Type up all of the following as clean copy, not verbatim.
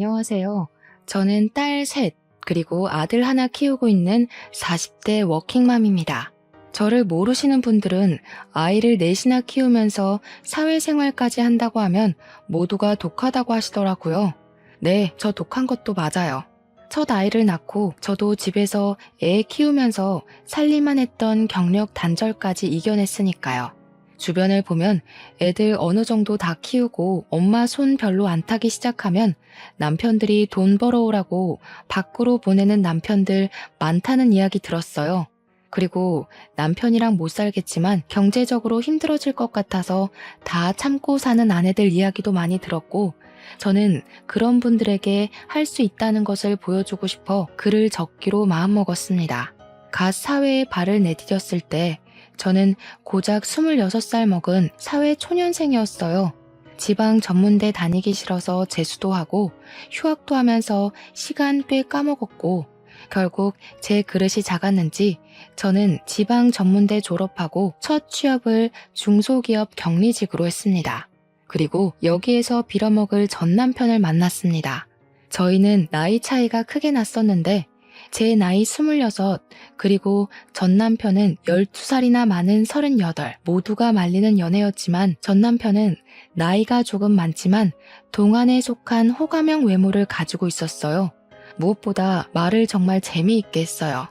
안녕하세요. 저는 딸 셋, 그리고 아들 하나 키우고 있는 40대 워킹맘입니다. 저를 모르시는 분들은 아이를 넷이나 키우면서 사회생활까지 한다고 하면 모두가 독하다고 하시더라고요. 네, 저 독한 것도 맞아요. 첫 아이를 낳고 저도 집에서 애 키우면서 살림만 했던 경력 단절까지 이겨냈으니까요. 주변을 보면 애들 어느 정도 다 키우고 엄마 손 별로 안 타기 시작하면 남편들이 돈 벌어오라고 밖으로 보내는 남편들 많다는 이야기 들었어요. 그리고 남편이랑 못 살겠지만 경제적으로 힘들어질 것 같아서 다 참고 사는 아내들 이야기도 많이 들었고, 저는 그런 분들에게 할 수 있다는 것을 보여주고 싶어 글을 적기로 마음먹었습니다. 갓 사회에 발을 내디뎠을 때 저는 고작 26살 먹은 사회 초년생이었어요. 지방 전문대 다니기 싫어서 재수도 하고 휴학도 하면서 시간 꽤 까먹었고, 결국 제 그릇이 작았는지 저는 지방 전문대 졸업하고 첫 취업을 중소기업 격리직으로 했습니다. 그리고 여기에서 빌어먹을 전 남편을 만났습니다. 저희는 나이 차이가 크게 났었는데 제 나이 26, 그리고 전 남편은 12살이나 많은 38, 모두가 말리는 연애였지만 전 남편은 나이가 조금 많지만 동안에 속한 호감형 외모를 가지고 있었어요. 무엇보다 말을 정말 재미있게 했어요.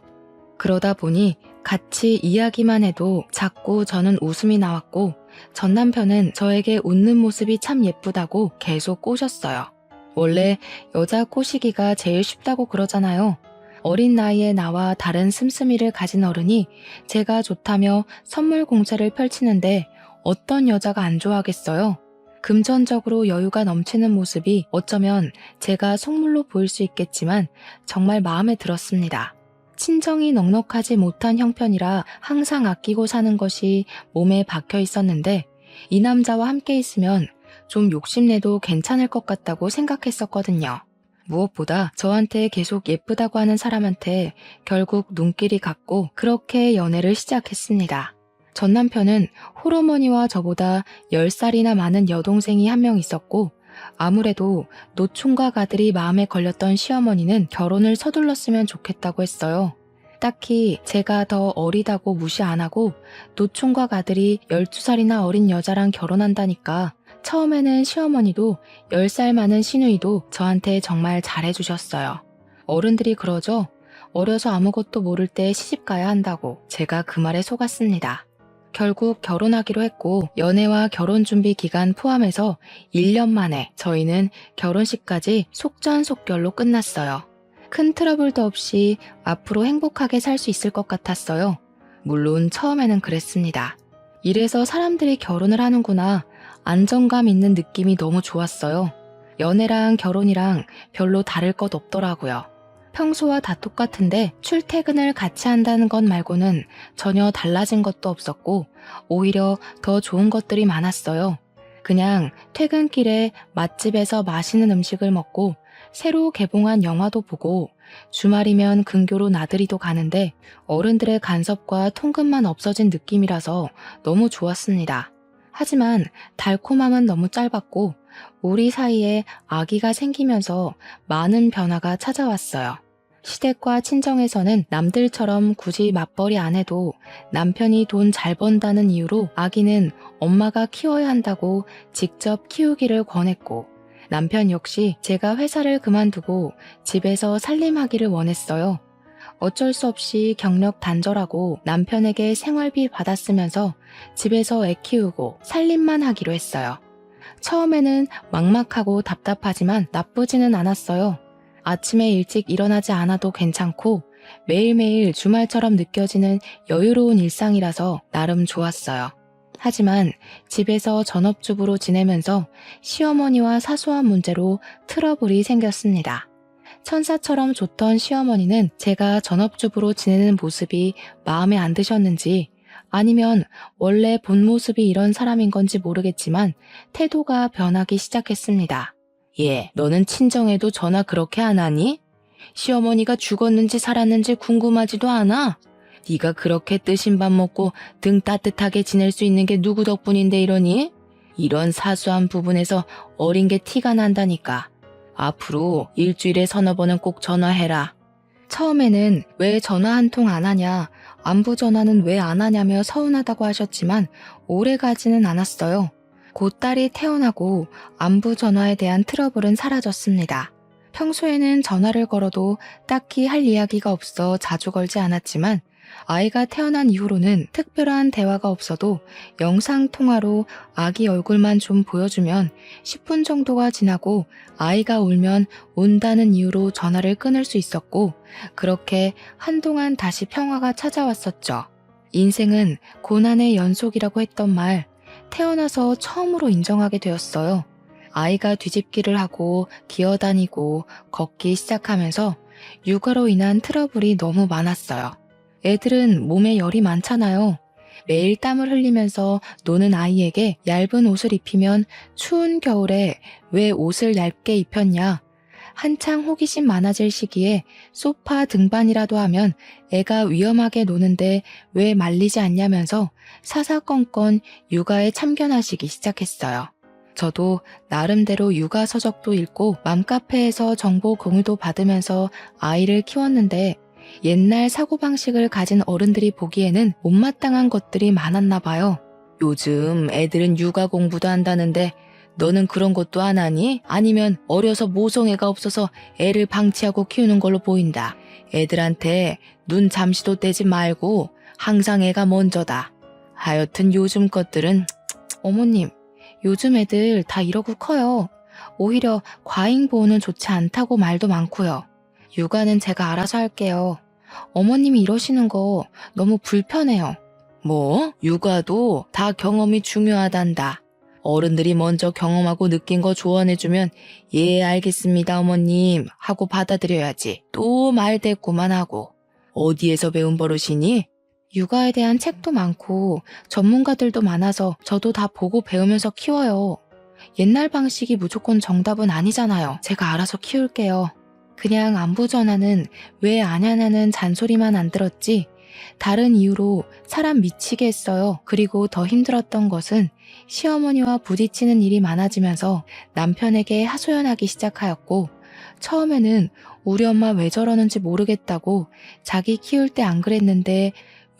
그러다 보니 같이 이야기만 해도 자꾸 저는 웃음이 나왔고, 전 남편은 저에게 웃는 모습이 참 예쁘다고 계속 꼬셨어요. 원래 여자 꼬시기가 제일 쉽다고 그러잖아요. 어린 나이에 나와 다른 씀씀이를 가진 어른이 제가 좋다며 선물 공세를 펼치는데 어떤 여자가 안 좋아하겠어요? 금전적으로 여유가 넘치는 모습이 어쩌면 제가 속물로 보일 수 있겠지만 정말 마음에 들었습니다. 친정이 넉넉하지 못한 형편이라 항상 아끼고 사는 것이 몸에 박혀 있었는데, 이 남자와 함께 있으면 좀 욕심내도 괜찮을 것 같다고 생각했었거든요. 무엇보다 저한테 계속 예쁘다고 하는 사람한테 결국 눈길이 갔고 그렇게 연애를 시작했습니다. 전 남편은 홀어머니와 저보다 10살이나 많은 여동생이 한 명 있었고, 아무래도 노총각 아들이 마음에 걸렸던 시어머니는 결혼을 서둘렀으면 좋겠다고 했어요. 딱히 제가 더 어리다고 무시 안 하고 노총각 아들이 12살이나 어린 여자랑 결혼한다니까 처음에는 시어머니도 10살 많은 시누이도 저한테 정말 잘해주셨어요. 어른들이 그러죠. 어려서 아무것도 모를 때 시집가야 한다고. 제가 그 말에 속았습니다. 결국 결혼하기로 했고 연애와 결혼 준비 기간 포함해서 1년 만에 저희는 결혼식까지 속전속결로 끝났어요. 큰 트러블도 없이 앞으로 행복하게 살 수 있을 것 같았어요. 물론 처음에는 그랬습니다. 이래서 사람들이 결혼을 하는구나. 안정감 있는 느낌이 너무 좋았어요. 연애랑 결혼이랑 별로 다를 것 없더라고요. 평소와 다 똑같은데 출퇴근을 같이 한다는 것 말고는 전혀 달라진 것도 없었고 오히려 더 좋은 것들이 많았어요. 그냥 퇴근길에 맛집에서 맛있는 음식을 먹고 새로 개봉한 영화도 보고 주말이면 근교로 나들이도 가는데 어른들의 간섭과 통금만 없어진 느낌이라서 너무 좋았습니다. 하지만 달콤함은 너무 짧았고 우리 사이에 아기가 생기면서 많은 변화가 찾아왔어요. 시댁과 친정에서는 남들처럼 굳이 맞벌이 안 해도 남편이 돈 잘 번다는 이유로 아기는 엄마가 키워야 한다고 직접 키우기를 권했고, 남편 역시 제가 회사를 그만두고 집에서 살림하기를 원했어요. 어쩔 수 없이 경력 단절하고 남편에게 생활비 받았으면서 집에서 애 키우고 살림만 하기로 했어요. 처음에는 막막하고 답답하지만 나쁘지는 않았어요. 아침에 일찍 일어나지 않아도 괜찮고 매일매일 주말처럼 느껴지는 여유로운 일상이라서 나름 좋았어요. 하지만 집에서 전업주부로 지내면서 시어머니와 사소한 문제로 트러블이 생겼습니다. 천사처럼 좋던 시어머니는 제가 전업주부로 지내는 모습이 마음에 안 드셨는지 아니면 원래 본 모습이 이런 사람인 건지 모르겠지만 태도가 변하기 시작했습니다. 얘, 너는 친정에도 전화 그렇게 안 하니? 시어머니가 죽었는지 살았는지 궁금하지도 않아? 네가 그렇게 뜨신 밥 먹고 등 따뜻하게 지낼 수 있는 게 누구 덕분인데 이러니? 이런 사소한 부분에서 어린 게 티가 난다니까. 앞으로 일주일에 서너 번은 꼭 전화해라. 처음에는 왜 전화 한 통 안 하냐, 안부 전화는 왜 안 하냐며 서운하다고 하셨지만 오래 가지는 않았어요. 곧 딸이 태어나고 안부 전화에 대한 트러블은 사라졌습니다. 평소에는 전화를 걸어도 딱히 할 이야기가 없어 자주 걸지 않았지만 아이가 태어난 이후로는 특별한 대화가 없어도 영상통화로 아기 얼굴만 좀 보여주면 10분 정도가 지나고 아이가 울면 운다는 이유로 전화를 끊을 수 있었고, 그렇게 한동안 다시 평화가 찾아왔었죠. 인생은 고난의 연속이라고 했던 말, 태어나서 처음으로 인정하게 되었어요. 아이가 뒤집기를 하고 기어다니고 걷기 시작하면서 육아로 인한 트러블이 너무 많았어요. 애들은 몸에 열이 많잖아요. 매일 땀을 흘리면서 노는 아이에게 얇은 옷을 입히면 추운 겨울에 왜 옷을 얇게 입혔냐? 한창 호기심 많아질 시기에 소파 등반이라도 하면 애가 위험하게 노는데 왜 말리지 않냐면서 사사건건 육아에 참견하시기 시작했어요. 저도 나름대로 육아 서적도 읽고 맘카페에서 정보 공유도 받으면서 아이를 키웠는데 옛날 사고방식을 가진 어른들이 보기에는 못마땅한 것들이 많았나 봐요. 요즘 애들은 육아 공부도 한다는데 너는 그런 것도 안 하니? 아니면 어려서 모성애가 없어서 애를 방치하고 키우는 걸로 보인다. 애들한테 눈 잠시도 떼지 말고 항상 애가 먼저다. 하여튼 요즘 것들은 어머님, 요즘 애들 다 이러고 커요. 오히려 과잉 보호는 좋지 않다고 말도 많고요. 육아는 제가 알아서 할게요. 어머님이 이러시는 거 너무 불편해요. 뭐? 육아도 다 경험이 중요하단다. 어른들이 먼저 경험하고 느낀 거 조언해주면 예 알겠습니다 어머님 하고 받아들여야지. 또 말대꾸만 하고. 어디에서 배운 버릇이니? 육아에 대한 책도 많고 전문가들도 많아서 저도 다 보고 배우면서 키워요. 옛날 방식이 무조건 정답은 아니잖아요. 제가 알아서 키울게요. 그냥 안부 전화는 왜 안 하냐는 잔소리만 안 들었지 다른 이유로 사람 미치게 했어요. 그리고 더 힘들었던 것은 시어머니와 부딪히는 일이 많아지면서 남편에게 하소연하기 시작하였고, 처음에는 우리 엄마 왜 저러는지 모르겠다고 자기 키울 때 안 그랬는데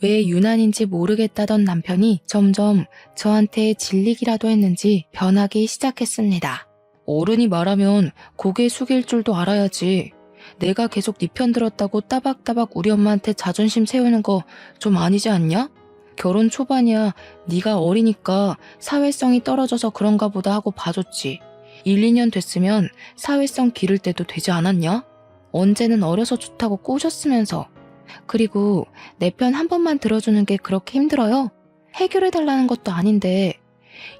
왜 유난인지 모르겠다던 남편이 점점 저한테 질리기라도 했는지 변하기 시작했습니다. 어른이 말하면 고개 숙일 줄도 알아야지. 내가 계속 네 편 들었다고 따박따박 우리 엄마한테 자존심 세우는 거 좀 아니지 않냐? 결혼 초반이야. 네가 어리니까 사회성이 떨어져서 그런가 보다 하고 봐줬지. 1, 2년 됐으면 사회성 기를 때도 되지 않았냐? 언제는 어려서 좋다고 꼬셨으면서. 그리고 내 편 한 번만 들어주는 게 그렇게 힘들어요? 해결해달라는 것도 아닌데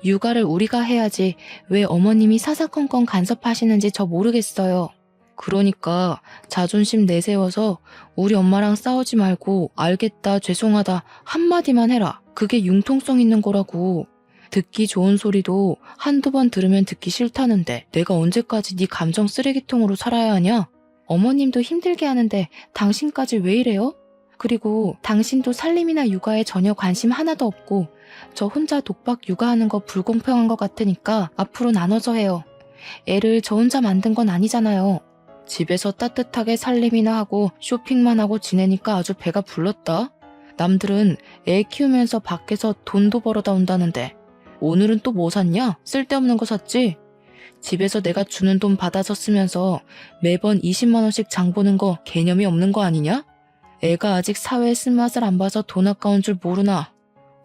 육아를 우리가 해야지 왜 어머님이 사사건건 간섭하시는지 저 모르겠어요. 그러니까 자존심 내세워서 우리 엄마랑 싸우지 말고 알겠다 죄송하다 한마디만 해라. 그게 융통성 있는 거라고. 듣기 좋은 소리도 한두 번 들으면 듣기 싫다는데 내가 언제까지 네 감정 쓰레기통으로 살아야 하냐? 어머님도 힘들게 하는데 당신까지 왜 이래요? 그리고 당신도 살림이나 육아에 전혀 관심 하나도 없고 저 혼자 독박 육아하는 거 불공평한 것 같으니까 앞으로 나눠서 해요. 애를 저 혼자 만든 건 아니잖아요. 집에서 따뜻하게 살림이나 하고 쇼핑만 하고 지내니까 아주 배가 불렀다. 남들은 애 키우면서 밖에서 돈도 벌어다 온다는데 오늘은 또 뭐 샀냐? 쓸데없는 거 샀지? 집에서 내가 주는 돈 받아서 쓰면서 매번 20만 원씩 장 보는 거 개념이 없는 거 아니냐? 애가 아직 사회의 쓴맛을 안 봐서 돈 아까운 줄 모르나?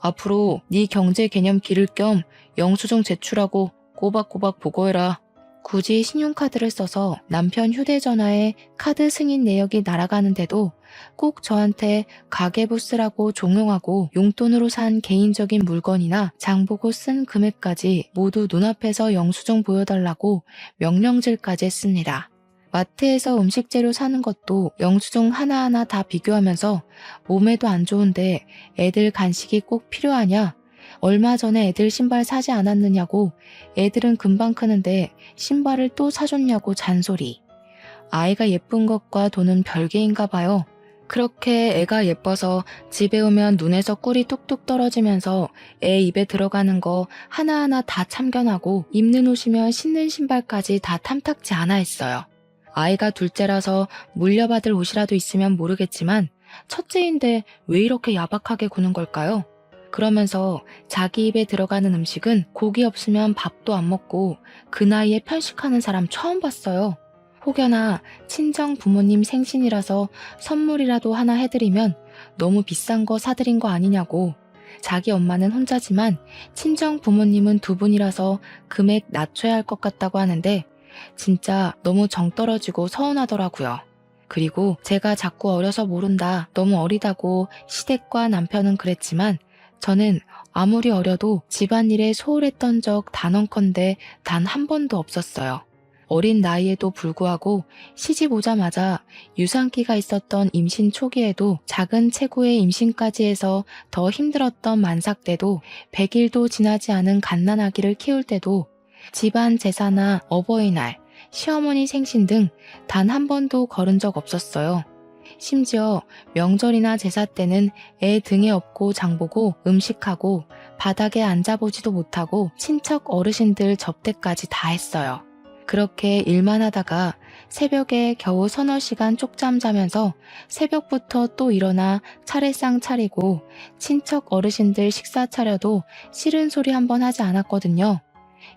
앞으로 네 경제 개념 기를 겸 영수증 제출하고 꼬박꼬박 보고해라. 굳이 신용카드를 써서 남편 휴대전화에 카드 승인 내역이 날아가는데도 꼭 저한테 가계부 쓰라고 종용하고 용돈으로 산 개인적인 물건이나 장보고 쓴 금액까지 모두 눈앞에서 영수증 보여달라고 명령질까지 했습니다. 마트에서 음식 재료 사는 것도 영수증 하나하나 다 비교하면서 몸에도 안 좋은데 애들 간식이 꼭 필요하냐? 얼마 전에 애들 신발 사지 않았느냐고 애들은 금방 크는데 신발을 또 사줬냐고 잔소리. 아이가 예쁜 것과 돈은 별개인가 봐요. 그렇게 애가 예뻐서 집에 오면 눈에서 꿀이 뚝뚝 떨어지면서 애 입에 들어가는 거 하나하나 다 참견하고 입는 옷이면 신는 신발까지 다 탐탁지 않아 했어요. 아이가 둘째라서 물려받을 옷이라도 있으면 모르겠지만 첫째인데 왜 이렇게 야박하게 구는 걸까요? 그러면서 자기 입에 들어가는 음식은 고기 없으면 밥도 안 먹고 그 나이에 편식하는 사람 처음 봤어요. 혹여나 친정 부모님 생신이라서 선물이라도 하나 해드리면 너무 비싼 거 사드린 거 아니냐고. 자기 엄마는 혼자지만 친정 부모님은 두 분이라서 금액 낮춰야 할 것 같다고 하는데 진짜 너무 정 떨어지고 서운하더라고요. 그리고 제가 자꾸 어려서 모른다, 너무 어리다고 시댁과 남편은 그랬지만 저는 아무리 어려도 집안일에 소홀했던 적 단언컨대 단 한 번도 없었어요. 어린 나이에도 불구하고 시집 오자마자 유산기가 있었던 임신 초기에도 작은 체구의 임신까지 해서 더 힘들었던 만삭 때도 100일도 지나지 않은 갓난아기를 키울 때도 집안 제사나 어버이날, 시어머니 생신 등 단 한 번도 거른 적 없었어요. 심지어 명절이나 제사 때는 애 등에 업고 장보고 음식하고 바닥에 앉아보지도 못하고 친척 어르신들 접대까지 다 했어요. 그렇게 일만 하다가 새벽에 겨우 서너 시간 쪽잠 자면서 새벽부터 또 일어나 차례상 차리고 친척 어르신들 식사 차려도 싫은 소리 한 번 하지 않았거든요.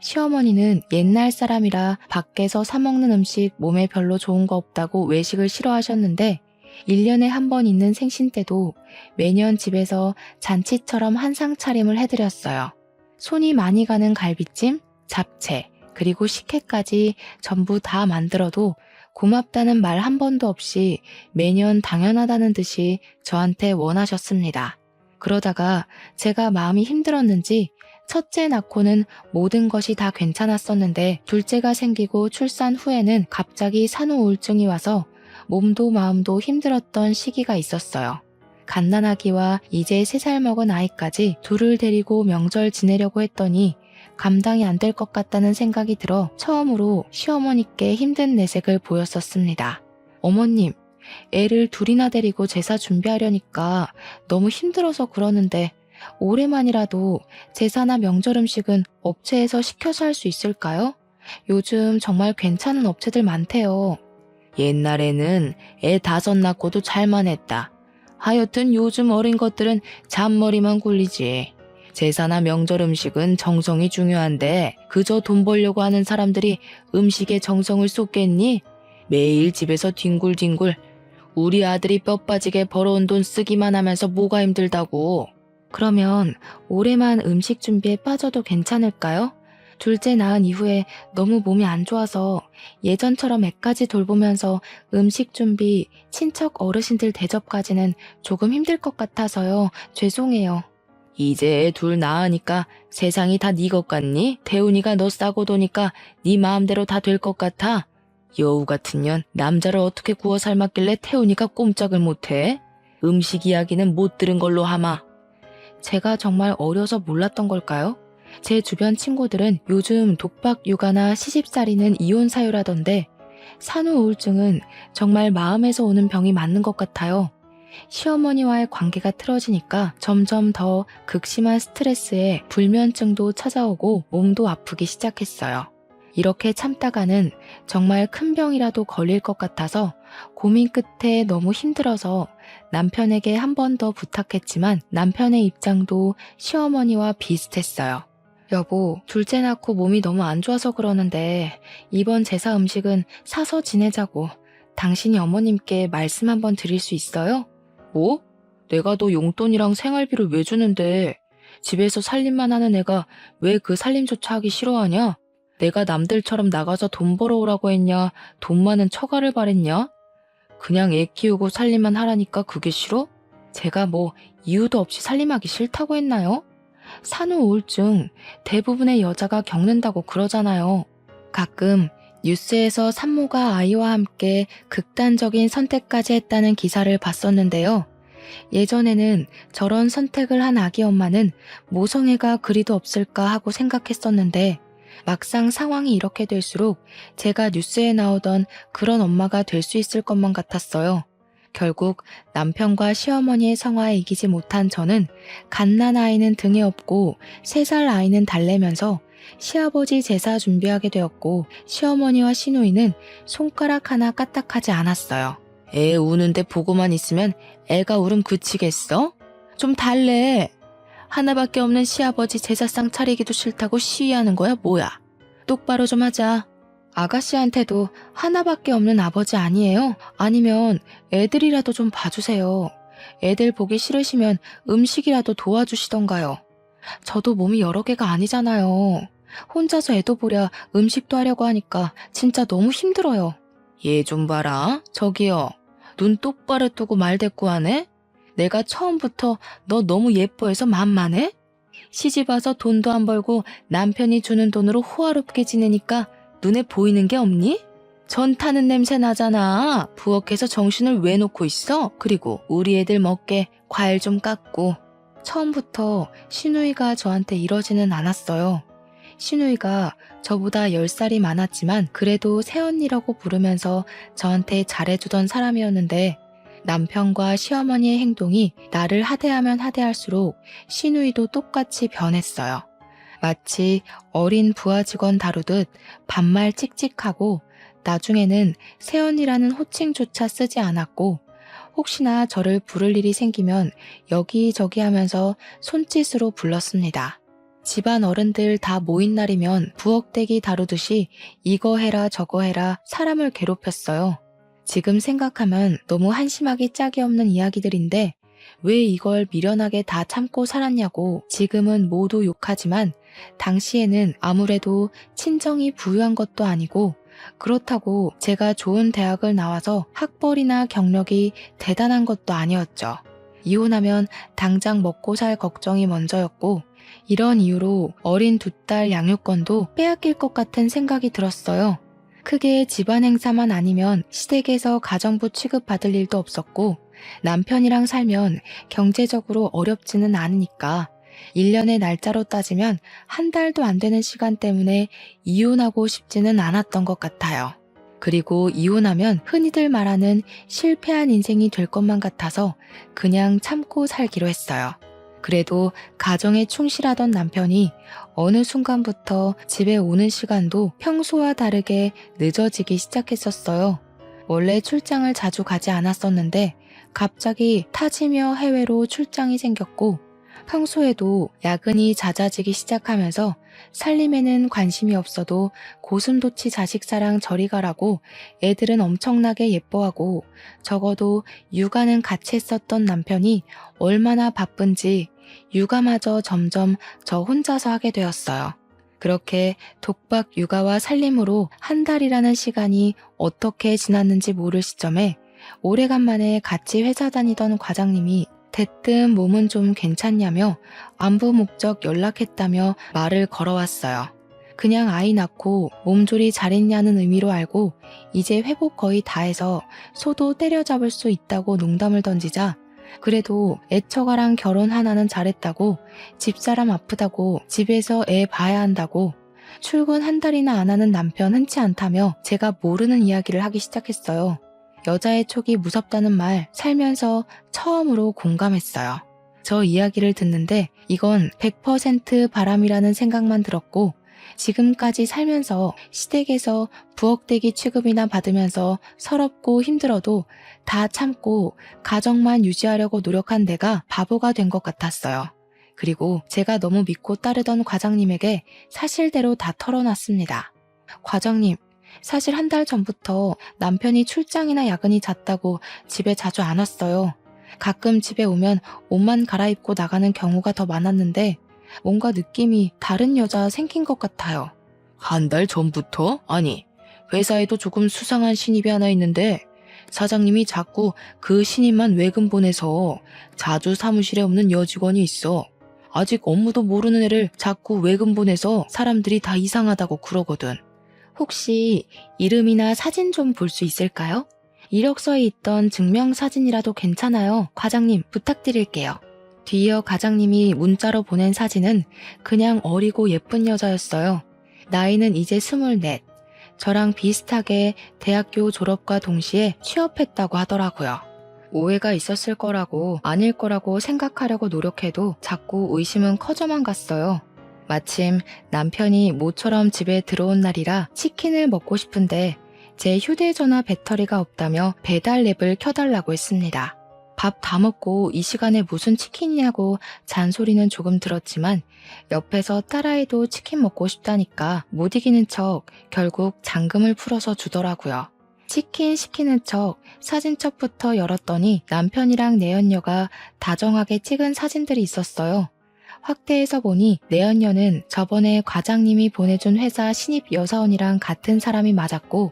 시어머니는 옛날 사람이라 밖에서 사 먹는 음식 몸에 별로 좋은 거 없다고 외식을 싫어하셨는데 1년에 한 번 있는 생신 때도 매년 집에서 잔치처럼 한상 차림을 해드렸어요. 손이 많이 가는 갈비찜, 잡채, 그리고 식혜까지 전부 다 만들어도 고맙다는 말 한 번도 없이 매년 당연하다는 듯이 저한테 원하셨습니다. 그러다가 제가 마음이 힘들었는지 첫째 낳고는 모든 것이 다 괜찮았었는데 둘째가 생기고 출산 후에는 갑자기 산후 우울증이 와서 몸도 마음도 힘들었던 시기가 있었어요. 갓난아기와 이제 3살 먹은 아이까지 둘을 데리고 명절 지내려고 했더니 감당이 안 될 것 같다는 생각이 들어 처음으로 시어머니께 힘든 내색을 보였었습니다. 어머님, 애를 둘이나 데리고 제사 준비하려니까 너무 힘들어서 그러는데 올해만이라도 제사나 명절 음식은 업체에서 시켜서 할 수 있을까요? 요즘 정말 괜찮은 업체들 많대요. 옛날에는 애 5 낳고도 잘만 했다. 하여튼 요즘 어린 것들은 잔머리만 굴리지. 제사나 명절 음식은 정성이 중요한데 그저 돈 벌려고 하는 사람들이 음식에 정성을 쏟겠니? 매일 집에서 뒹굴뒹굴 우리 아들이 뼈 빠지게 벌어온 돈 쓰기만 하면서 뭐가 힘들다고. 그러면 올해만 음식 준비에 빠져도 괜찮을까요? 둘째 낳은 이후에 너무 몸이 안 좋아서 예전처럼 애까지 돌보면서 음식 준비, 친척 어르신들 대접까지는 조금 힘들 것 같아서요. 죄송해요. 이제 애 둘 낳으니까 세상이 다 네 것 같니? 태훈이가 너 싸고 도니까 네 마음대로 다 될 것 같아? 여우 같은 년, 남자를 어떻게 구워 삶았길래 태훈이가 꼼짝을 못해? 음식 이야기는 못 들은 걸로 하마. 제가 정말 어려서 몰랐던 걸까요? 제 주변 친구들은 요즘 독박 육아나 시집살이는 이혼 사유라던데 산후 우울증은 정말 마음에서 오는 병이 맞는 것 같아요. 시어머니와의 관계가 틀어지니까 점점 더 극심한 스트레스에 불면증도 찾아오고 몸도 아프기 시작했어요. 이렇게 참다가는 정말 큰 병이라도 걸릴 것 같아서 고민 끝에 너무 힘들어서 남편에게 한 번 더 부탁했지만 남편의 입장도 시어머니와 비슷했어요. 여보, 둘째 낳고 몸이 너무 안 좋아서 그러는데 이번 제사 음식은 사서 지내자고 당신이 어머님께 말씀 한번 드릴 수 있어요? 뭐? 내가 너 용돈이랑 생활비를 왜 주는데 집에서 살림만 하는 애가 왜 그 살림조차 하기 싫어하냐? 내가 남들처럼 나가서 돈 벌어오라고 했냐? 돈 많은 처가를 바랬냐? 그냥 애 키우고 살림만 하라니까 그게 싫어? 제가 뭐 이유도 없이 살림하기 싫다고 했나요? 산후 우울증 대부분의 여자가 겪는다고 그러잖아요. 가끔 뉴스에서 산모가 아이와 함께 극단적인 선택까지 했다는 기사를 봤었는데요. 예전에는 저런 선택을 한 아기 엄마는 모성애가 그리도 없을까 하고 생각했었는데 막상 상황이 이렇게 될수록 제가 뉴스에 나오던 그런 엄마가 될 수 있을 것만 같았어요. 결국 남편과 시어머니의 성화에 이기지 못한 저는 갓난 아이는 등에 업고 3살 아이는 달래면서 시아버지 제사 준비하게 되었고, 시어머니와 시누이는 손가락 하나 까딱하지 않았어요. 애 우는데 보고만 있으면 애가 울음 그치겠어? 좀 달래. 하나밖에 없는 시아버지 제사상 차리기도 싫다고 시위하는 거야 뭐야? 똑바로 좀 하자. 아가씨한테도 하나밖에 없는 아버지 아니에요? 아니면 애들이라도 좀 봐주세요. 애들 보기 싫으시면 음식이라도 도와주시던가요. 저도 몸이 여러 개가 아니잖아요. 혼자서 애도 보랴 음식도 하려고 하니까 진짜 너무 힘들어요. 얘 좀 봐라. 저기요. 눈 똑바로 뜨고 말 대꾸하네? 내가 처음부터 너 너무 예뻐해서 만만해? 시집 와서 돈도 안 벌고 남편이 주는 돈으로 호화롭게 지내니까 눈에 보이는 게 없니? 전 타는 냄새 나잖아. 부엌에서 정신을 왜 놓고 있어? 그리고 우리 애들 먹게 과일 좀 깎고. 처음부터 시누이가 저한테 이러지는 않았어요. 시누이가 저보다 10살이 많았지만 그래도 새언니라고 부르면서 저한테 잘해주던 사람이었는데, 남편과 시어머니의 행동이 나를 하대하면 하대할수록 시누이도 똑같이 변했어요. 마치 어린 부하 직원 다루듯 반말 찍찍하고, 나중에는 새언니라는 호칭조차 쓰지 않았고, 혹시나 저를 부를 일이 생기면 여기저기 하면서 손짓으로 불렀습니다. 집안 어른들 다 모인 날이면 부엌대기 다루듯이 이거 해라 저거 해라 사람을 괴롭혔어요. 지금 생각하면 너무 한심하기 짝이 없는 이야기들인데 왜 이걸 미련하게 다 참고 살았냐고 지금은 모두 욕하지만, 당시에는 아무래도 친정이 부유한 것도 아니고, 그렇다고 제가 좋은 대학을 나와서 학벌이나 경력이 대단한 것도 아니었죠. 이혼하면 당장 먹고 살 걱정이 먼저였고, 이런 이유로 어린 2딸 양육권도 빼앗길 것 같은 생각이 들었어요. 크게 집안 행사만 아니면 시댁에서 가정부 취급받을 일도 없었고, 남편이랑 살면 경제적으로 어렵지는 않으니까 1년의 날짜로 따지면 1달도 안 되는 시간 때문에 이혼하고 싶지는 않았던 것 같아요. 그리고 이혼하면 흔히들 말하는 실패한 인생이 될 것만 같아서 그냥 참고 살기로 했어요. 그래도 가정에 충실하던 남편이 어느 순간부터 집에 오는 시간도 평소와 다르게 늦어지기 시작했었어요. 원래 출장을 자주 가지 않았었는데 갑자기 타지며 해외로 출장이 생겼고, 평소에도 야근이 잦아지기 시작하면서 살림에는 관심이 없어도 고슴도치 자식 사랑 저리 가라고 애들은 엄청나게 예뻐하고, 적어도 육아는 같이 했었던 남편이 얼마나 바쁜지 육아마저 점점 저 혼자서 하게 되었어요. 그렇게 독박 육아와 살림으로 1달이라는 시간이 어떻게 지났는지 모를 시점에 오래간만에 같이 회사 다니던 과장님이 대뜸 몸은 좀 괜찮냐며 안부 목적 연락했다며 말을 걸어왔어요. 그냥 아이 낳고 몸조리 잘했냐는 의미로 알고 이제 회복 거의 다 해서 소도 때려잡을 수 있다고 농담을 던지자, 그래도 애처가랑 결혼 하나는 잘했다고, 집사람 아프다고 집에서 애 봐야 한다고, 출근 1달이나 안 하는 남편 흔치 않다며 제가 모르는 이야기를 하기 시작했어요. 여자의 촉이 무섭다는 말 살면서 처음으로 공감했어요. 저 이야기를 듣는데 이건 100% 바람이라는 생각만 들었고, 지금까지 살면서 시댁에서 부엌대기 취급이나 받으면서 서럽고 힘들어도 다 참고 가정만 유지하려고 노력한 내가 바보가 된 것 같았어요. 그리고 제가 너무 믿고 따르던 과장님에게 사실대로 다 털어놨습니다. 과장님, 사실 1달 전부터 남편이 출장이나 야근이 잦다고 집에 자주 안 왔어요. 가끔 집에 오면 옷만 갈아입고 나가는 경우가 더 많았는데 뭔가 느낌이 다른 여자 생긴 것 같아요. 1달 전부터? 아니, 회사에도 조금 수상한 신입이 하나 있는데 사장님이 자꾸 그 신입만 외근 보내서 자주 사무실에 없는 여직원이 있어. 아직 업무도 모르는 애를 자꾸 외근 보내서 사람들이 다 이상하다고 그러거든. 혹시 이름이나 사진 좀 볼 수 있을까요? 이력서에 있던 증명사진이라도 괜찮아요. 과장님, 부탁드릴게요. 뒤이어 과장님이 문자로 보낸 사진은 그냥 어리고 예쁜 여자였어요. 나이는 이제 24. 저랑 비슷하게 대학교 졸업과 동시에 취업했다고 하더라고요. 오해가 있었을 거라고 아닐 거라고 생각하려고 노력해도 자꾸 의심은 커져만 갔어요. 마침 남편이 모처럼 집에 들어온 날이라 치킨을 먹고 싶은데 제 휴대전화 배터리가 없다며 배달 앱을 켜달라고 했습니다. 밥 다 먹고 이 시간에 무슨 치킨이냐고 잔소리는 조금 들었지만 옆에서 딸아이도 치킨 먹고 싶다니까 못 이기는 척 결국 잔금을 풀어서 주더라고요. 치킨 시키는 척 사진첩부터 열었더니 남편이랑 내연녀가 다정하게 찍은 사진들이 있었어요. 확대해서 보니 내연녀는 저번에 과장님이 보내준 회사 신입 여사원이랑 같은 사람이 맞았고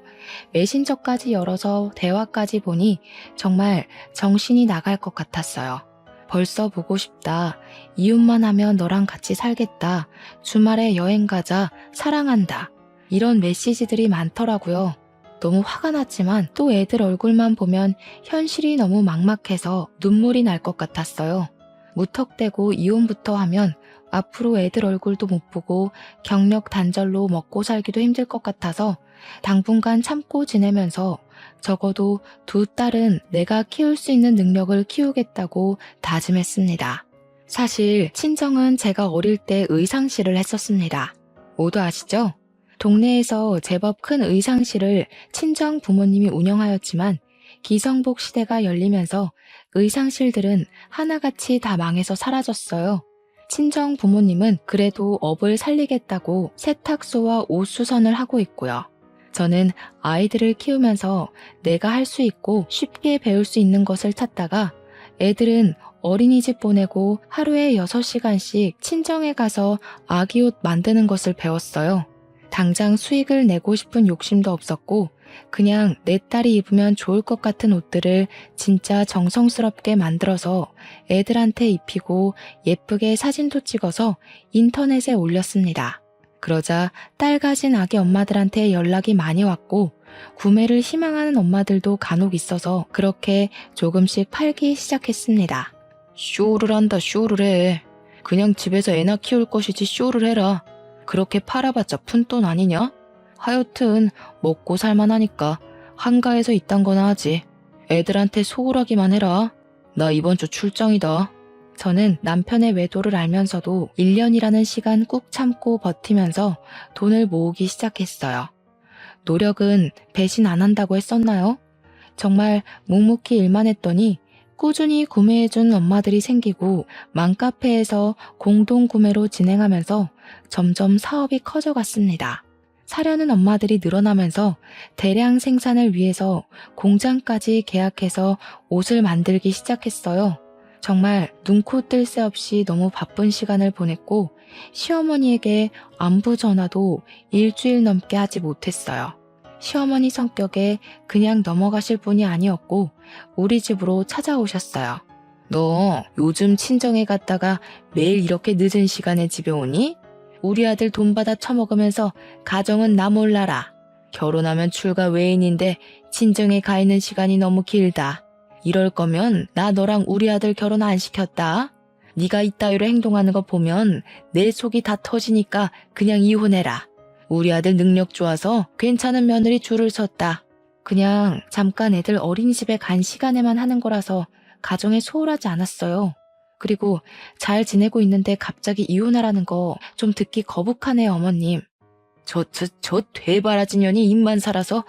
메신저까지 열어서 대화까지 보니 정말 정신이 나갈 것 같았어요. 벌써 보고 싶다. 이웃만 하면 너랑 같이 살겠다. 주말에 여행 가자. 사랑한다. 이런 메시지들이 많더라고요. 너무 화가 났지만 또 애들 얼굴만 보면 현실이 너무 막막해서 눈물이 날 것 같았어요. 무턱대고 이혼부터 하면 앞으로 애들 얼굴도 못 보고 경력 단절로 먹고 살기도 힘들 것 같아서 당분간 참고 지내면서 적어도 두 딸은 내가 키울 수 있는 능력을 키우겠다고 다짐했습니다. 사실 친정은 제가 어릴 때 의상실을 했었습니다. 모두 아시죠? 동네에서 제법 큰 의상실을 친정 부모님이 운영하였지만 기성복 시대가 열리면서 의상실들은 하나같이 다 망해서 사라졌어요. 친정 부모님은 그래도 업을 살리겠다고 세탁소와 옷수선을 하고 있고요. 저는 아이들을 키우면서 내가 할 수 있고 쉽게 배울 수 있는 것을 찾다가 애들은 어린이집 보내고 하루에 6시간씩 친정에 가서 아기 옷 만드는 것을 배웠어요. 당장 수익을 내고 싶은 욕심도 없었고 그냥 내 딸이 입으면 좋을 것 같은 옷들을 진짜 정성스럽게 만들어서 애들한테 입히고 예쁘게 사진도 찍어서 인터넷에 올렸습니다. 그러자 딸 가진 아기 엄마들한테 연락이 많이 왔고 구매를 희망하는 엄마들도 간혹 있어서 그렇게 조금씩 팔기 시작했습니다. 쇼를 한다 쇼를 해. 그냥 집에서 애나 키울 것이지 쇼를 해라. 그렇게 팔아봤자 푼돈 아니냐? 하여튼 먹고 살만하니까 한가해서 이딴 거나 하지. 애들한테 소홀하기만 해라. 나 이번 주 출장이다. 저는 남편의 외도를 알면서도 1년이라는 시간 꾹 참고 버티면서 돈을 모으기 시작했어요. 노력은 배신 안 한다고 했었나요? 정말 묵묵히 일만 했더니 꾸준히 구매해준 엄마들이 생기고 맘카페에서 공동구매로 진행하면서 점점 사업이 커져갔습니다. 사려는 엄마들이 늘어나면서 대량 생산을 위해서 공장까지 계약해서 옷을 만들기 시작했어요. 정말 눈코 뜰 새 없이 너무 바쁜 시간을 보냈고 시어머니에게 안부 전화도 일주일 넘게 하지 못했어요. 시어머니 성격에 그냥 넘어가실 분이 아니었고 우리 집으로 찾아오셨어요. 너 요즘 친정에 갔다가 매일 이렇게 늦은 시간에 집에 오니? 우리 아들 돈 받아 처먹으면서 가정은 나 몰라라. 결혼하면 출가 외인인데 친정에 가 있는 시간이 너무 길다. 이럴 거면 나 너랑 우리 아들 결혼 안 시켰다. 네가 이따위로 행동하는 거 보면 내 속이 다 터지니까 그냥 이혼해라. 우리 아들 능력 좋아서 괜찮은 며느리 줄을 섰다. 그냥 잠깐 애들 어린이집에 간 시간에만 하는 거라서 가정에 소홀하지 않았어요. 그리고 잘 지내고 있는데 갑자기 이혼하라는 거 좀 듣기 거북하네요, 어머님. 저 되바라진 년이 입만 살아서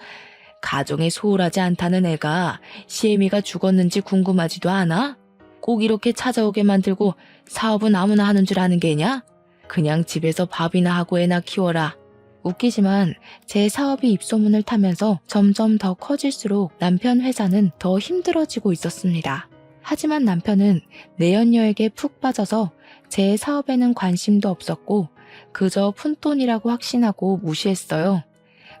가정에 소홀하지 않다는 애가 시애미가 죽었는지 궁금하지도 않아? 꼭 이렇게 찾아오게 만들고 사업은 아무나 하는 줄 아는 게냐? 그냥 집에서 밥이나 하고 애나 키워라. 웃기지만 제 사업이 입소문을 타면서 점점 더 커질수록 남편 회사는 더 힘들어지고 있었습니다. 하지만 남편은 내연녀에게 푹 빠져서 제 사업에는 관심도 없었고 그저 푼돈이라고 확신하고 무시했어요.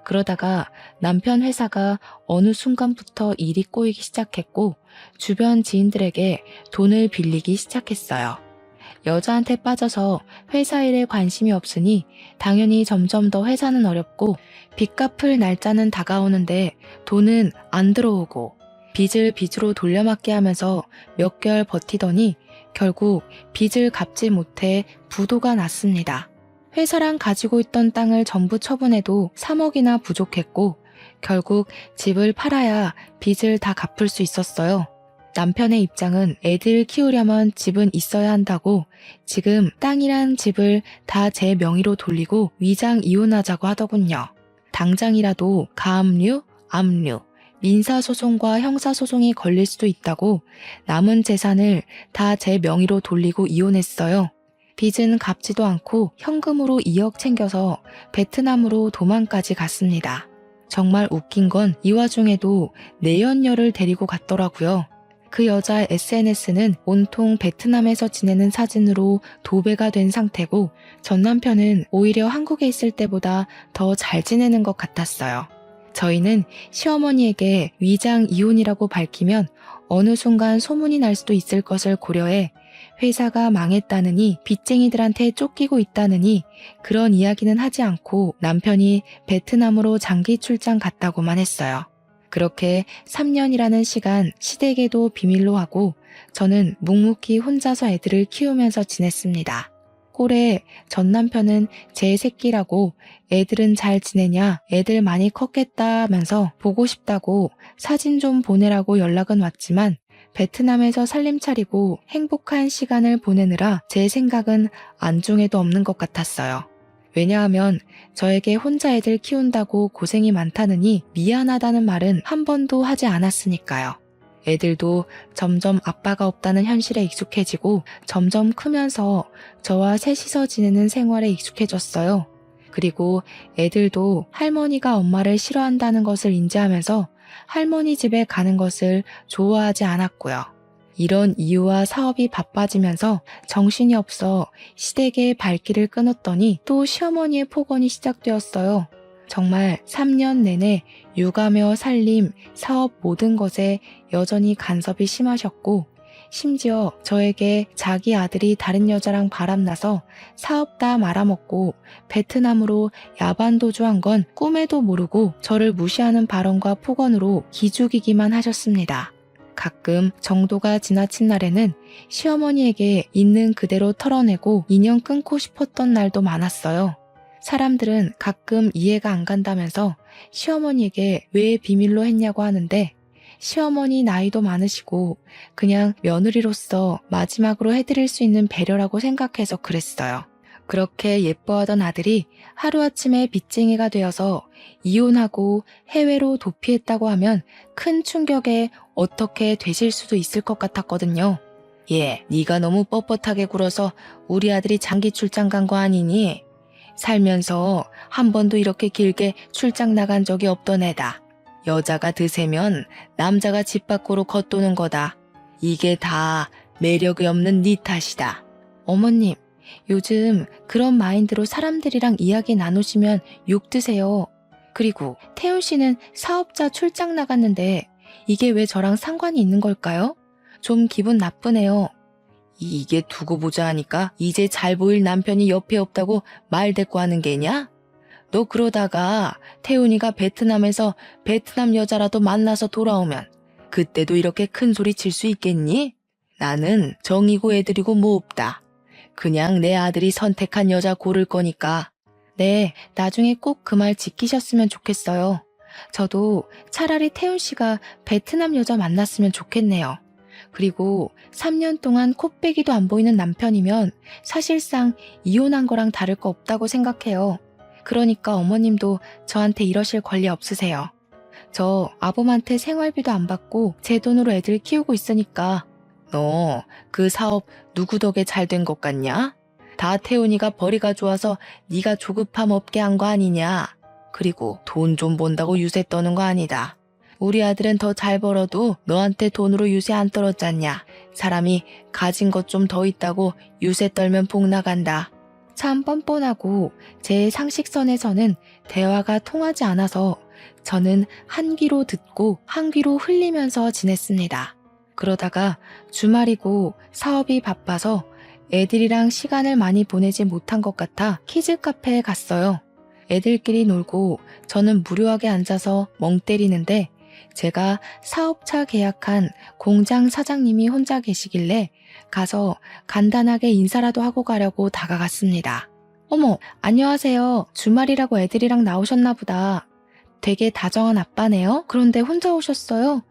그러다가 남편 회사가 어느 순간부터 일이 꼬이기 시작했고 주변 지인들에게 돈을 빌리기 시작했어요. 여자한테 빠져서 회사 일에 관심이 없으니 당연히 점점 더 회사는 어렵고 빚 갚을 날짜는 다가오는데 돈은 안 들어오고 빚을 빚으로 돌려막기 하면서 몇 개월 버티더니 결국 빚을 갚지 못해 부도가 났습니다. 회사랑 가지고 있던 땅을 전부 처분해도 3억이나 부족했고 결국 집을 팔아야 빚을 다 갚을 수 있었어요. 남편의 입장은 애들 키우려면 집은 있어야 한다고 지금 땅이랑 집을 다 제 명의로 돌리고 위장 이혼하자고 하더군요. 당장이라도 가압류, 압류, 민사소송과 형사소송이 걸릴 수도 있다고 남은 재산을 다 제 명의로 돌리고 이혼했어요. 빚은 갚지도 않고 현금으로 2억 챙겨서 베트남으로 도망까지 갔습니다. 정말 웃긴 건 이 와중에도 내연녀를 데리고 갔더라고요. 그 여자의 SNS는 온통 베트남에서 지내는 사진으로 도배가 된 상태고 전 남편은 오히려 한국에 있을 때보다 더 잘 지내는 것 같았어요. 저희는 시어머니에게 위장 이혼이라고 밝히면 어느 순간 소문이 날 수도 있을 것을 고려해 회사가 망했다느니 빚쟁이들한테 쫓기고 있다느니 그런 이야기는 하지 않고 남편이 베트남으로 장기 출장 갔다고만 했어요. 그렇게 3년이라는 시간 시댁에도 비밀로 하고 저는 묵묵히 혼자서 애들을 키우면서 지냈습니다. 꼴에 전 남편은 제 새끼라고 애들은 잘 지내냐, 애들 많이 컸겠다 하면서 보고 싶다고 사진 좀 보내라고 연락은 왔지만 베트남에서 살림 차리고 행복한 시간을 보내느라 제 생각은 안중에도 없는 것 같았어요. 왜냐하면 저에게 혼자 애들 키운다고 고생이 많다느니 미안하다는 말은 한 번도 하지 않았으니까요. 애들도 점점 아빠가 없다는 현실에 익숙해지고 점점 크면서 저와 셋이서 지내는 생활에 익숙해졌어요. 그리고 애들도 할머니가 엄마를 싫어한다는 것을 인지하면서 할머니 집에 가는 것을 좋아하지 않았고요. 이런 이유와 사업이 바빠지면서 정신이 없어 시댁의 발길을 끊었더니 또 시어머니의 폭언이 시작되었어요. 정말 3년 내내 육아며 살림, 사업 모든 것에 여전히 간섭이 심하셨고 심지어 저에게 자기 아들이 다른 여자랑 바람나서 사업 다 말아먹고 베트남으로 야반도주한 건 꿈에도 모르고 저를 무시하는 발언과 폭언으로 기죽이기만 하셨습니다. 가끔 정도가 지나친 날에는 시어머니에게 있는 그대로 털어내고 인연 끊고 싶었던 날도 많았어요. 사람들은 가끔 이해가 안 간다면서 시어머니에게 왜 비밀로 했냐고 하는데 시어머니 나이도 많으시고 그냥 며느리로서 마지막으로 해드릴 수 있는 배려라고 생각해서 그랬어요. 그렇게 예뻐하던 아들이 하루아침에 빚쟁이가 되어서 이혼하고 해외로 도피했다고 하면 큰 충격에 어떻게 되실 수도 있을 것 같았거든요. 네가 너무 뻣뻣하게 굴어서 우리 아들이 장기 출장 간 거 아니니? 살면서 한 번도 이렇게 길게 출장 나간 적이 없던 애다. 여자가 드세면 남자가 집 밖으로 겉도는 거다. 이게 다 매력이 없는 네 탓이다. 어머님, 요즘 그런 마인드로 사람들이랑 이야기 나누시면 욕 드세요. 그리고 태훈 씨는 사업자 출장 나갔는데 이게 왜 저랑 상관이 있는 걸까요? 좀 기분 나쁘네요. 이게 두고 보자 하니까 이제 잘 보일 남편이 옆에 없다고 말대꾸하는 게냐? 너 그러다가 태훈이가 베트남에서 베트남 여자라도 만나서 돌아오면 그때도 이렇게 큰 소리 칠 수 있겠니? 나는 정이고 애들이고 뭐 없다. 그냥 내 아들이 선택한 여자 고를 거니까. 네, 나중에 꼭 그 말 지키셨으면 좋겠어요. 저도 차라리 태훈 씨가 베트남 여자 만났으면 좋겠네요. 그리고 3년 동안 코빼기도 안 보이는 남편이면 사실상 이혼한 거랑 다를 거 없다고 생각해요. 그러니까 어머님도 저한테 이러실 권리 없으세요. 저 아범한테 생활비도 안 받고 제 돈으로 애들 키우고 있으니까. 너 그 사업 누구 덕에 잘 된 것 같냐? 다 태훈이가 벌이가 좋아서 네가 조급함 없게 한 거 아니냐? 그리고 돈 좀 번다고 유세 떠는 거 아니다. 우리 아들은 더 잘 벌어도 너한테 돈으로 유세 안 떨었잖냐? 사람이 가진 것 좀 더 있다고 유세 떨면 복 나간다. 참 뻔뻔하고 제 상식선에서는 대화가 통하지 않아서 저는 한 귀로 듣고 한 귀로 흘리면서 지냈습니다. 그러다가 주말이고 사업이 바빠서 애들이랑 시간을 많이 보내지 못한 것 같아 키즈 카페에 갔어요. 애들끼리 놀고 저는 무료하게 앉아서 멍 때리는데 제가 사업차 계약한 공장 사장님이 혼자 계시길래 가서 간단하게 인사라도 하고 가려고 다가갔습니다. 어머, 안녕하세요. 주말이라고 애들이랑 나오셨나 보다. 되게 다정한 아빠네요. 그런데 혼자 오셨어요?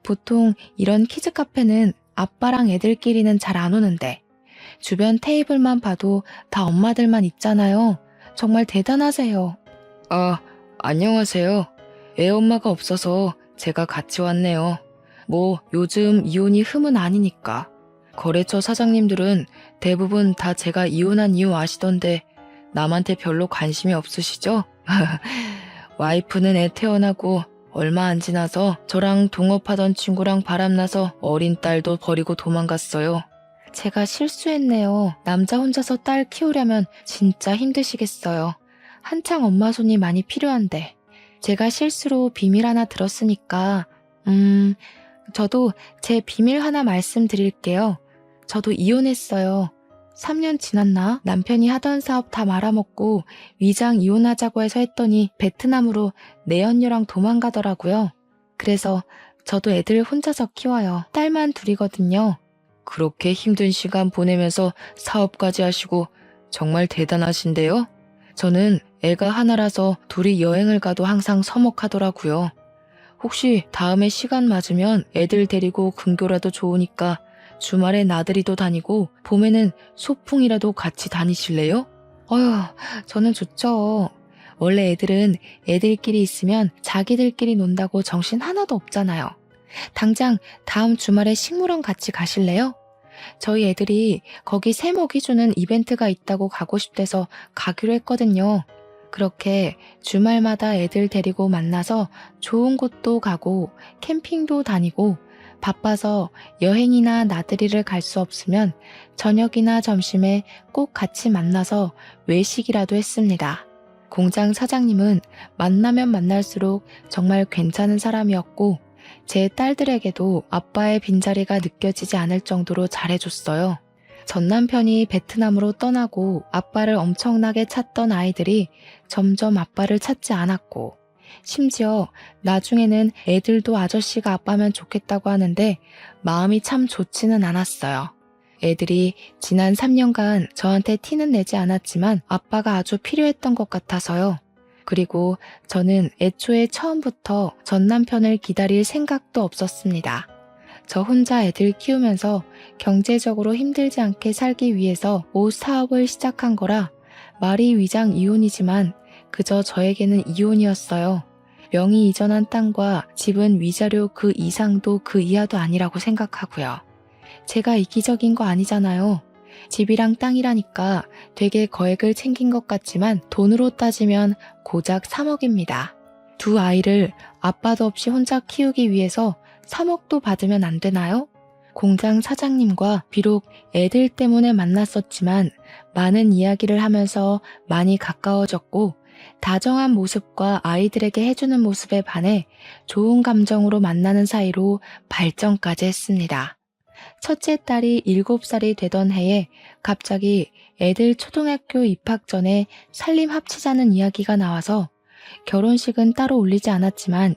보통 이런 키즈 카페는 아빠랑 애들끼리는 잘 안 오는데 주변 테이블만 봐도 다 엄마들만 있잖아요. 정말 대단하세요. 아, 안녕하세요. 애 엄마가 없어서 제가 같이 왔네요. 뭐 요즘 이혼이 흠은 아니니까. 거래처 사장님들은 대부분 다 제가 이혼한 이유 아시던데 남한테 별로 관심이 없으시죠? 와이프는 애 태어나고 얼마 안 지나서 저랑 동업하던 친구랑 바람나서 어린 딸도 버리고 도망갔어요. 제가 실수했네요. 남자 혼자서 딸 키우려면 진짜 힘드시겠어요. 한창 엄마 손이 많이 필요한데. 제가 실수로 비밀 하나 들었으니까, 저도 제 비밀 하나 말씀드릴게요. 저도 이혼했어요. 3년 지났나? 남편이 하던 사업 다 말아먹고 위장 이혼하자고 해서 했더니 베트남으로 내연녀랑 도망가더라고요. 그래서 저도 애들 혼자서 키워요. 딸만 둘이거든요. 그렇게 힘든 시간 보내면서 사업까지 하시고 정말 대단하신데요? 저는 애가 하나라서 둘이 여행을 가도 항상 서먹하더라고요. 혹시 다음에 시간 맞으면 애들 데리고 근교라도 좋으니까 주말에 나들이도 다니고 봄에는 소풍이라도 같이 다니실래요? 어휴, 저는 좋죠. 원래 애들은 애들끼리 있으면 자기들끼리 논다고 정신 하나도 없잖아요. 당장 다음 주말에 식물원 같이 가실래요? 저희 애들이 거기 세목이 주는 이벤트가 있다고 가고 싶대서 가기로 했거든요. 그렇게 주말마다 애들 데리고 만나서 좋은 곳도 가고 캠핑도 다니고 바빠서 여행이나 나들이를 갈 수 없으면 저녁이나 점심에 꼭 같이 만나서 외식이라도 했습니다. 공장 사장님은 만나면 만날수록 정말 괜찮은 사람이었고 제 딸들에게도 아빠의 빈자리가 느껴지지 않을 정도로 잘해줬어요. 전 남편이 베트남으로 떠나고 아빠를 엄청나게 찾던 아이들이 점점 아빠를 찾지 않았고 심지어 나중에는 애들도 아저씨가 아빠면 좋겠다고 하는데 마음이 참 좋지는 않았어요. 애들이 지난 3년간 저한테 티는 내지 않았지만 아빠가 아주 필요했던 것 같아서요. 그리고 저는 애초에 처음부터 전 남편을 기다릴 생각도 없었습니다. 저 혼자 애들 키우면서 경제적으로 힘들지 않게 살기 위해서 옷 사업을 시작한 거라 말이 위장 이혼이지만 그저 저에게는 이혼이었어요. 명의 이전한 땅과 집은 위자료 그 이상도 그 이하도 아니라고 생각하고요. 제가 이기적인 거 아니잖아요. 집이랑 땅이라니까 되게 거액을 챙긴 것 같지만 돈으로 따지면 고작 3억입니다. 두 아이를 아빠도 없이 혼자 키우기 위해서 3억도 받으면 안 되나요? 공장 사장님과 비록 애들 때문에 만났었지만 많은 이야기를 하면서 많이 가까워졌고 다정한 모습과 아이들에게 해주는 모습에 반해 좋은 감정으로 만나는 사이로 발전까지 했습니다. 첫째 딸이 7살이 되던 해에 갑자기 애들 초등학교 입학 전에 살림 합치자는 이야기가 나와서 결혼식은 따로 올리지 않았지만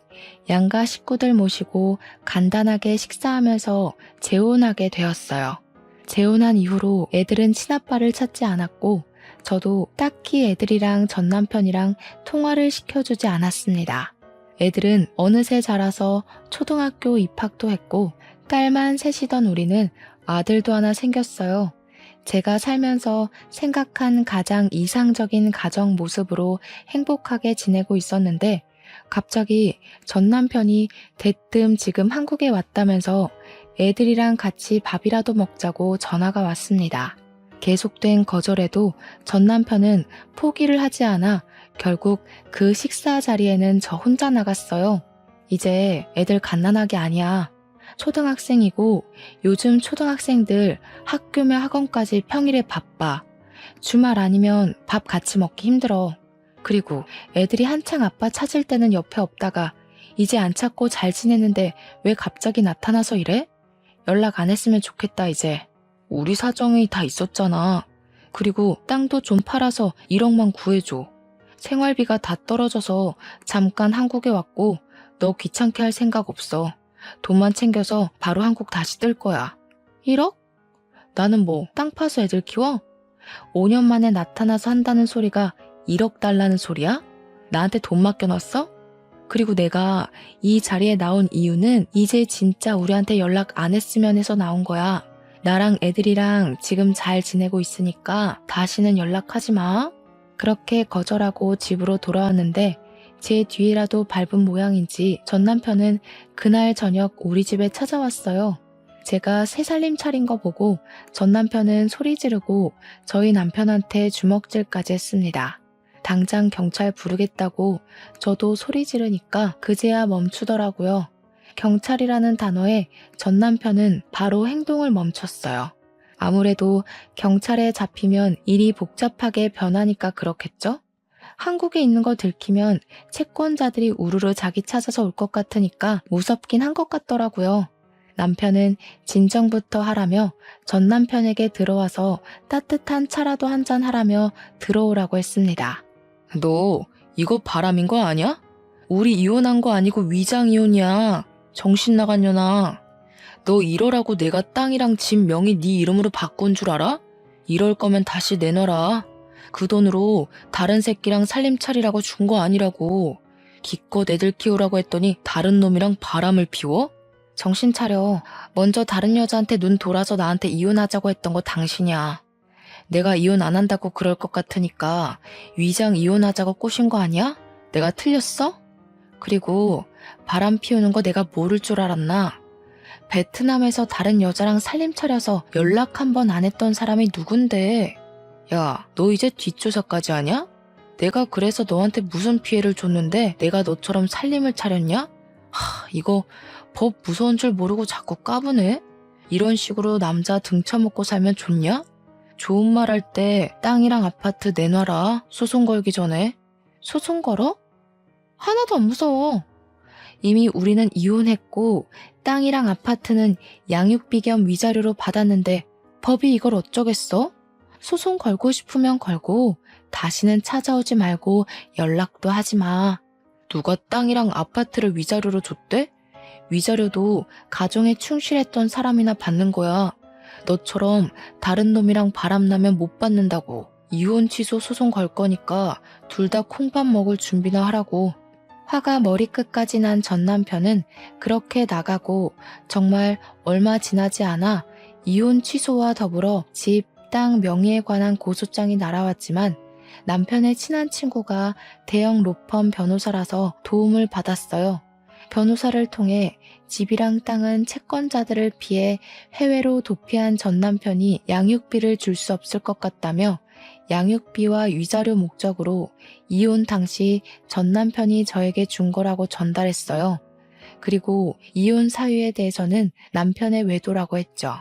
양가 식구들 모시고 간단하게 식사하면서 재혼하게 되었어요. 재혼한 이후로 애들은 친아빠를 찾지 않았고 저도 딱히 애들이랑 전 남편이랑 통화를 시켜주지 않았습니다. 애들은 어느새 자라서 초등학교 입학도 했고 딸만 셋이던 우리는 아들도 하나 생겼어요. 제가 살면서 생각한 가장 이상적인 가정 모습으로 행복하게 지내고 있었는데 갑자기 전 남편이 대뜸 지금 한국에 왔다면서 애들이랑 같이 밥이라도 먹자고 전화가 왔습니다. 계속된 거절에도 전 남편은 포기를 하지 않아 결국 그 식사 자리에는 저 혼자 나갔어요. 이제 애들 갓난아기 아니야. 초등학생이고 요즘 초등학생들 학교며 학원까지 평일에 바빠. 주말 아니면 밥 같이 먹기 힘들어. 그리고 애들이 한창 아빠 찾을 때는 옆에 없다가 이제 안 찾고 잘 지내는데 왜 갑자기 나타나서 이래? 연락 안 했으면 좋겠다 이제. 우리 사정이 다 있었잖아. 그리고 땅도 좀 팔아서 1억만 구해줘. 생활비가 다 떨어져서 잠깐 한국에 왔고 너 귀찮게 할 생각 없어. 돈만 챙겨서 바로 한국 다시 뜰 거야. 1억? 나는 뭐 땅 파서 애들 키워? 5년 만에 나타나서 한다는 소리가 1억 달라는 소리야? 나한테 돈 맡겨놨어? 그리고 내가 이 자리에 나온 이유는 이제 진짜 우리한테 연락 안 했으면 해서 나온 거야. 나랑 애들이랑 지금 잘 지내고 있으니까 다시는 연락하지 마. 그렇게 거절하고 집으로 돌아왔는데 제 뒤에라도 밟은 모양인지 전 남편은 그날 저녁 우리 집에 찾아왔어요. 제가 새 살림 차린 거 보고 전 남편은 소리 지르고 저희 남편한테 주먹질까지 했습니다. 당장 경찰 부르겠다고 저도 소리 지르니까 그제야 멈추더라고요. 경찰이라는 단어에 전 남편은 바로 행동을 멈췄어요. 아무래도 경찰에 잡히면 일이 복잡하게 변하니까 그렇겠죠? 한국에 있는 거 들키면 채권자들이 우르르 자기 찾아서 올 것 같으니까 무섭긴 한 것 같더라고요. 남편은 진정부터 하라며 전 남편에게 들어와서 따뜻한 차라도 한잔 하라며 들어오라고 했습니다. 너 이거 바람인 거 아니야? 우리 이혼한 거 아니고 위장 이혼이야. 정신 나간 년아. 너 이러라고 내가 땅이랑 집 명의 네 이름으로 바꾼 줄 알아? 이럴 거면 다시 내놔라. 그 돈으로 다른 새끼랑 살림 차리라고 준 거 아니라고. 기껏 애들 키우라고 했더니 다른 놈이랑 바람을 피워? 정신 차려. 먼저 다른 여자한테 눈 돌아서 나한테 이혼하자고 했던 거 당신이야. 내가 이혼 안 한다고 그럴 것 같으니까 위장 이혼하자고 꼬신 거 아니야? 내가 틀렸어? 그리고 바람 피우는 거 내가 모를 줄 알았나? 베트남에서 다른 여자랑 살림 차려서 연락 한 번 안 했던 사람이 누군데? 야, 너 이제 뒷조사까지 하냐? 내가 그래서 너한테 무슨 피해를 줬는데 내가 너처럼 살림을 차렸냐? 이거 법 무서운 줄 모르고 자꾸 까부네? 이런 식으로 남자 등쳐먹고 살면 좋냐? 좋은 말 할 때 땅이랑 아파트 내놔라. 소송 걸기 전에. 소송 걸어? 하나도 안 무서워. 이미 우리는 이혼했고 땅이랑 아파트는 양육비 겸 위자료로 받았는데 법이 이걸 어쩌겠어? 소송 걸고 싶으면 걸고 다시는 찾아오지 말고 연락도 하지 마. 누가 땅이랑 아파트를 위자료로 줬대? 위자료도 가정에 충실했던 사람이나 받는 거야. 너처럼 다른 놈이랑 바람나면 못 받는다고. 이혼 취소 소송 걸 거니까 둘 다 콩밥 먹을 준비나 하라고. 화가 머리끝까지 난 전 남편은 그렇게 나가고 정말 얼마 지나지 않아 이혼 취소와 더불어 집, 땅 명의에 관한 고소장이 날아왔지만 남편의 친한 친구가 대형 로펌 변호사라서 도움을 받았어요. 변호사를 통해 집이랑 땅은 채권자들을 피해 해외로 도피한 전 남편이 양육비를 줄 수 없을 것 같다며 양육비와 위자료 목적으로 이혼 당시 전 남편이 저에게 준 거라고 전달했어요. 그리고 이혼 사유에 대해서는 남편의 외도라고 했죠.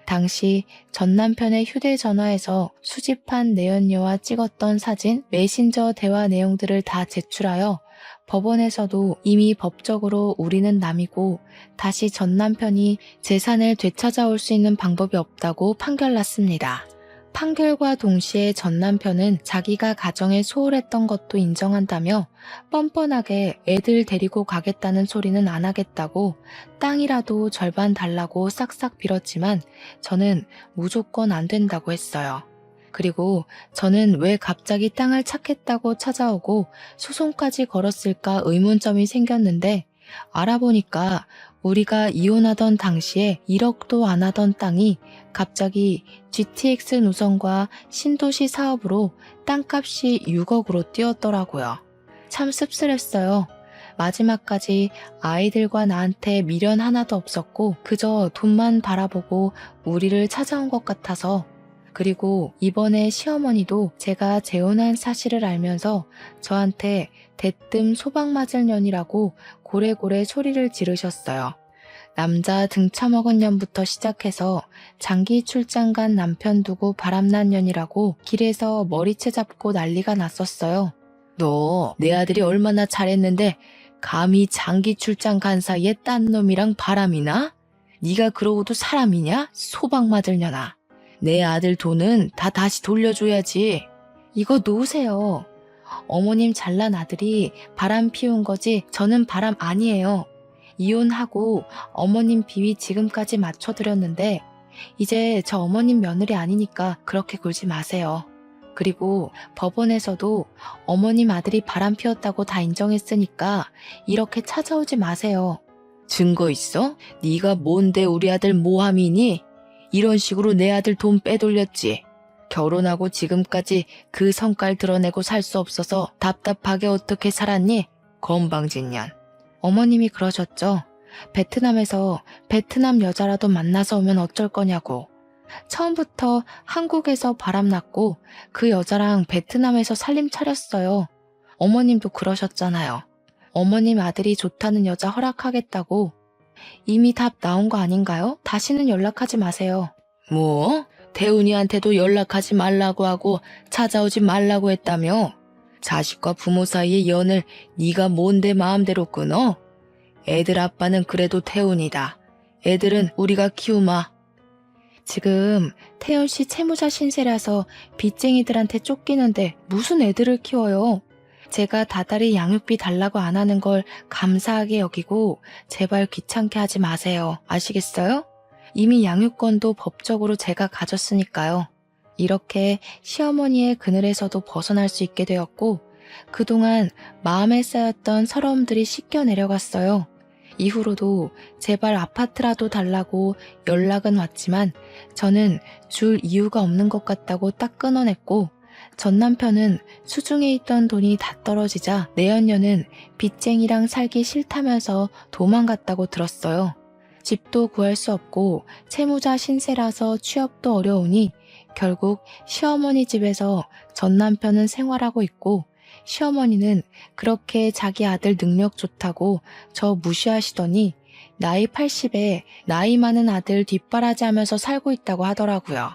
당시 전 남편의 휴대전화에서 수집한 내연녀와 찍었던 사진, 메신저 대화 내용들을 다 제출하여 법원에서도 이미 법적으로 우리는 남이고 다시 전 남편이 재산을 되찾아올 수 있는 방법이 없다고 판결났습니다. 판결과 동시에 전 남편은 자기가 가정에 소홀했던 것도 인정한다며 뻔뻔하게 애들 데리고 가겠다는 소리는 안 하겠다고 땅이라도 절반 달라고 싹싹 빌었지만 저는 무조건 안 된다고 했어요. 그리고 저는 왜 갑자기 땅을 찾겠다고 찾아오고 소송까지 걸었을까 의문점이 생겼는데 알아보니까 우리가 이혼하던 당시에 1억도 안 하던 땅이 갑자기 GTX 노선과 신도시 사업으로 땅값이 6억으로 뛰었더라고요. 참 씁쓸했어요. 마지막까지 아이들과 나한테 미련 하나도 없었고 그저 돈만 바라보고 우리를 찾아온 것 같아서. 그리고 이번에 시어머니도 제가 재혼한 사실을 알면서 저한테 대뜸 소방 맞을 년이라고 고래고래 소리를 지르셨어요. 남자 등쳐먹은 년부터 시작해서 장기 출장 간 남편 두고 바람난 년이라고 길에서 머리채 잡고 난리가 났었어요. 너 내 아들이 얼마나 잘했는데 감히 장기 출장 간 사이에 딴 놈이랑 바람이나? 네가 그러고도 사람이냐? 소방 맞을 년아. 내 아들 돈은 다 다시 돌려줘야지. 이거 놓으세요. 어머님 잘난 아들이 바람 피운 거지 저는 바람 아니에요. 이혼하고 어머님 비위 지금까지 맞춰드렸는데 이제 저 어머님 며느리 아니니까 그렇게 굴지 마세요. 그리고 법원에서도 어머님 아들이 바람 피웠다고 다 인정했으니까 이렇게 찾아오지 마세요. 증거 있어? 네가 뭔데 우리 아들 모함이니? 이런 식으로 내 아들 돈 빼돌렸지. 결혼하고 지금까지 그 성깔 드러내고 살 수 없어서 답답하게 어떻게 살았니? 건방진년. 어머님이 그러셨죠. 베트남에서 베트남 여자라도 만나서 오면 어쩔 거냐고. 처음부터 한국에서 바람났고 그 여자랑 베트남에서 살림 차렸어요. 어머님도 그러셨잖아요. 어머님 아들이 좋다는 여자 허락하겠다고. 이미 답 나온 거 아닌가요? 다시는 연락하지 마세요. 뭐? 태훈이한테도 연락하지 말라고 하고 찾아오지 말라고 했다며? 자식과 부모 사이의 연을 네가 뭔데 마음대로 끊어? 애들 아빠는 그래도 태훈이다. 애들은 우리가 키우마. 지금 태훈 씨 채무자 신세라서 빚쟁이들한테 쫓기는데 무슨 애들을 키워요? 제가 다달이 양육비 달라고 안 하는 걸 감사하게 여기고 제발 귀찮게 하지 마세요. 아시겠어요? 이미 양육권도 법적으로 제가 가졌으니까요. 이렇게 시어머니의 그늘에서도 벗어날 수 있게 되었고 그동안 마음에 쌓였던 서러움들이 씻겨 내려갔어요. 이후로도 제발 아파트라도 달라고 연락은 왔지만 저는 줄 이유가 없는 것 같다고 딱 끊어냈고 전 남편은 수중에 있던 돈이 다 떨어지자 내연녀는 빚쟁이랑 살기 싫다면서 도망갔다고 들었어요. 집도 구할 수 없고 채무자 신세라서 취업도 어려우니 결국 시어머니 집에서 전 남편은 생활하고 있고 시어머니는 그렇게 자기 아들 능력 좋다고 저 무시하시더니 나이 80에 나이 많은 아들 뒷바라지하면서 살고 있다고 하더라고요.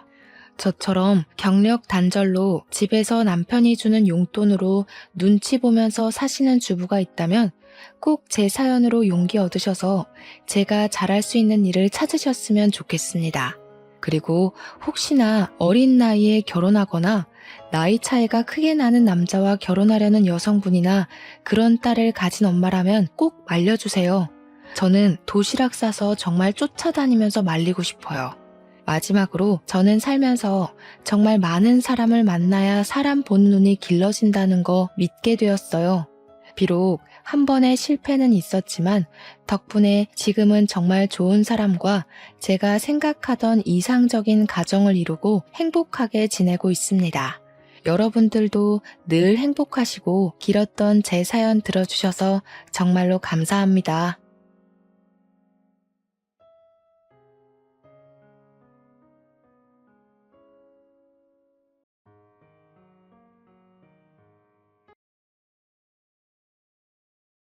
저처럼 경력 단절로 집에서 남편이 주는 용돈으로 눈치 보면서 사시는 주부가 있다면 꼭 제 사연으로 용기 얻으셔서 제가 잘할 수 있는 일을 찾으셨으면 좋겠습니다. 그리고 혹시나 어린 나이에 결혼하거나 나이 차이가 크게 나는 남자와 결혼하려는 여성분이나 그런 딸을 가진 엄마라면 꼭 말려주세요. 저는 도시락 싸서 정말 쫓아다니면서 말리고 싶어요. 마지막으로 저는 살면서 정말 많은 사람을 만나야 사람 보는 눈이 길러진다는 거 믿게 되었어요. 비록 한 번의 실패는 있었지만 덕분에 지금은 정말 좋은 사람과 제가 생각하던 이상적인 가정을 이루고 행복하게 지내고 있습니다. 여러분들도 늘 행복하시고 길었던 제 사연 들어주셔서 정말로 감사합니다.